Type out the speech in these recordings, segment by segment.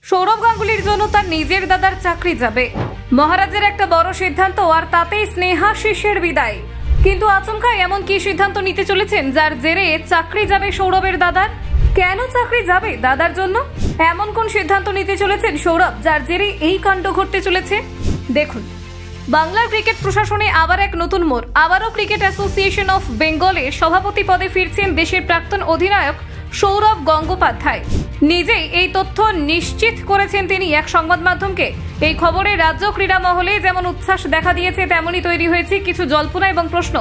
সৌরভ গাঙ্গুলির জন্য তার নিজের দাদার চাকরি যাবে। মহারাজের একটা বড় সিদ্ধান্ত, আর তাতেই স্নেহাশিসের বিদায়। কিন্তু আচমকা এমন কি সিদ্ধান্ত নিতে চলেছেন যার জেরে চাকরি যাবে সৌরভের দাদার? কেন চাকরি যাবে দাদার জন্য? এমন কোন সিদ্ধান্ত নিতে চলেছেন সৌরভ যার জেরে এই কাণ্ড ঘটতে চলেছে? দেখুন, বাংলার ক্রিকেট প্রশাসনে আবার এক নতুন মোড়। আবারও ক্রিকেট অ্যাসোসিয়েশন অফ বেঙ্গলের সভাপতি পদে ফিরছেন দেশের প্রাক্তন অধিনায়ক সৌরভ গঙ্গোপাধ্যায়। নিজেই এই তথ্য নিশ্চিত করেছেন তিনি এক সংবাদ মাধ্যমকে। এই খবরে রাজ্য ক্রীড়া মহলে যেমন উচ্ছ্বাস দেখা দিয়েছে, তেমনই তৈরি হয়েছে কিছু জল্পনা এবং প্রশ্ন।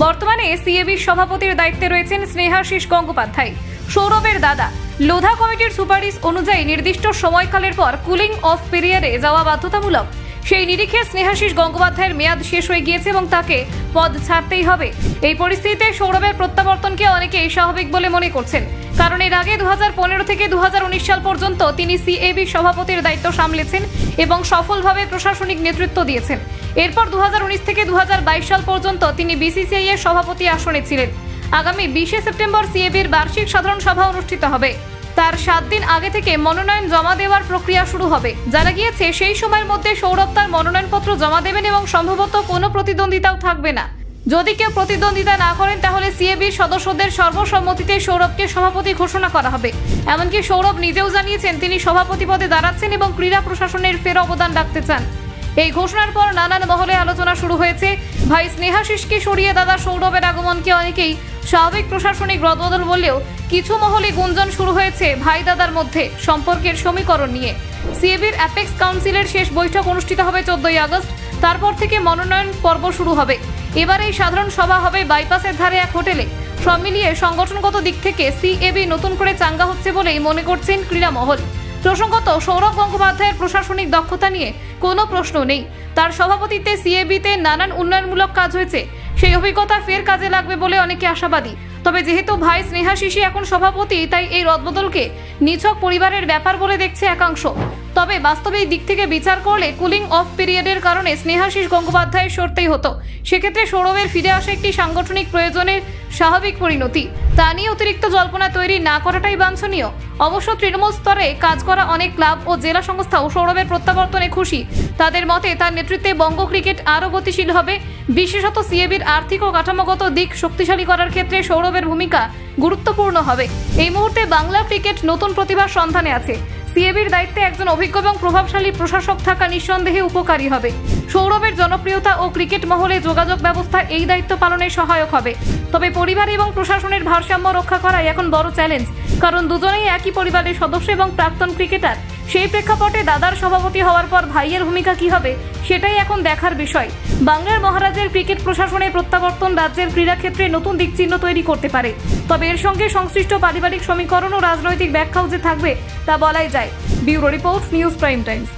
বর্তমানে সিএবির সভাপতির দায়িত্বে রয়েছেন স্নেহাশিস গঙ্গোপাধ্যায়, সৌরভের দাদা। লোধা কমিটির সুপারিশ অনুযায়ী নির্দিষ্ট সময়কালের পর কুলিং অফ পিরিয়ডে যাওয়া বাধ্যতামূলক। সেই নিরিখে স্নেহাশিস গঙ্গোপাধ্যায়ের মেয়াদ শেষ হয়ে গিয়েছে এবং তাকে পদ ছাড়তেই হবে। এই পরিস্থিতিতে সৌরভের প্রত্যাবর্তনকে অনেকেই স্বাভাবিক বলে মনে করছেন, কারণ এর আগে 2015 থেকে 2019 সাল পর্যন্ত তিনি সিএবি সভাপতির দায়িত্ব সামলেছেন এবং সফলভাবে প্রশাসনিক নেতৃত্ব দিয়েছেন। এরপর 2019 থেকে 2022 সাল পর্যন্ত তিনি বিসিসিআই এর সভাপতি আসনে ছিলেন। আগামী 20 সেপ্টেম্বর সিএবির বার্ষিক সাধারণ সভা অনুষ্ঠিত হবে। তার 7 দিন আগে থেকে মনোনয়ন জমা দেওয়ার প্রক্রিয়া শুরু হবে। জানা গিয়েছে সেই সময়ের মধ্যে সৌরভ তার মনোনয়নপত্র জমা দেবেন এবং সম্ভবত কোনো প্রতিদ্বন্দ্বিতাও থাকবে না। যদি কেউ প্রতিদ্বন্দ্বিতা না করেন তাহলে সিএবির সদস্যদের সর্বসম্মতিতে সৌরভকে সভাপতি ঘোষণা করা হবে। এমনকি সৌরভ নিজেও জানিয়েছেন তিনি সভাপতি পদে দাঁড়াচ্ছেন এবং ক্রীড়া প্রশাসনের ফের অবদান রাখতে চান। এই ঘোষণার পর নানান মহলে আলোচনা শুরু হয়েছে। ভাই স্নেহাশিসকে সরিয়ে দাদা সৌরভের আগমনকে অনেকেই স্বাভাবিক প্রশাসনিক রদবদল বললেও কিছু মহলে গুঞ্জন শুরু হয়েছে ভাই দাদার মধ্যে সম্পর্কের সমীকরণ নিয়ে। সিএবির অ্যাপেক্স কাউন্সিলের শেষ বৈঠক অনুষ্ঠিত হবে 14 আগস্ট। তারপর থেকে মনোনয়ন পর্ব শুরু হবে। এবার এই সাধারণ সভা হবে বাইপাসের ধারে এক হোটেলে। সব মিলিয়ে সংগঠনগত দিক থেকে সিএবি নতুন করে চাঙ্গা হচ্ছে বলেই মনে করছেন ক্রীড়া মহল। প্রসঙ্গত, সৌরভ গঙ্গোপাধ্যায়ের প্রশাসনিক দক্ষতা নিয়ে কোনো প্রশ্ন নেই। তার সভাপতিত্বে সিএবিতে নানান উন্নয়নমূলক কাজ হয়েছে। সেই অভিজ্ঞতা ফের কাজে লাগবে বলে অনেকে আশাবাদী। তবে যেহেতু ভাই স্নেহাশিসই এখন সভাপতি, তাই এই রদবদলকে নিছক পরিবারের ব্যাপার বলে দেখছে একাংশ। তবে বাস্তবে এই দিক থেকে বিচার করলে কুলিং অফ পিরিয়ডের কারণে স্নেহাশিস গঙ্গোপাধ্যায় সরতেই হতো। সেক্ষেত্রে সৌরভের ফিরে আসা একটি সাংগঠনিক প্রয়োজনের স্বাভাবিক পরিণতি। তা নিয়ে অতিরিক্ত জল্পনা তৈরি না করাটাই বাঞ্ছনীয়। অবশ্য তৃণমূল স্তরে কাজ করা অনেক ক্লাব ও জেলা সংস্থাও সৌরভের প্রত্যাবর্তনে খুশি। তাদের মতে তার নেতৃত্বে বঙ্গ ক্রিকেট আরও গতিশীল হবে। বিশেষত সিএবির আর্থিক ও কাঠামোগত দিক শক্তিশালী করার ক্ষেত্রে সৌরভের ভূমিকা গুরুত্বপূর্ণ হবে। এই মুহূর্তে বাংলা ক্রিকেট নতুন প্রতিভার সন্ধানে আছে। সিএবির দায়িত্বে একজন অভিজ্ঞ এবং প্রভাবশালী প্রশাসক থাকা নিঃসন্দেহে উপকারী হবে। সৌরভের জনপ্রিয়তা ও ক্রিকেট মহলে যোগাযোগ ব্যবস্থা এই দায়িত্ব পালনে সহায়ক হবে। তবে পরিবার এবং প্রশাসনের ভারসাম্য রক্ষা করাই এখন বড় চ্যালেঞ্জ, কারণ দুজনেই একই পরিবারের সদস্য এবং প্রাক্তন ক্রিকেটার। সেই প্রেক্ষাপটে দাদার সভাপতি হওয়ার পর ভাইয়ের ভূমিকা কি হবে সেটাই এখন দেখার বিষয়। বাংলার মহারাজের ক্রিকেট প্রশাসনের প্রত্যাবর্তন রাজ্যের ক্রীড়া ক্ষেত্রে নতুন দিকচিহ্ন তৈরি করতে পারে। তবে এর সঙ্গে সংশ্লিষ্ট পারিবারিক সমীকরণ ও রাজনৈতিক ব্যাখ্যাও যে থাকবে তা বলাই যায়। Bureau report, news prime Times.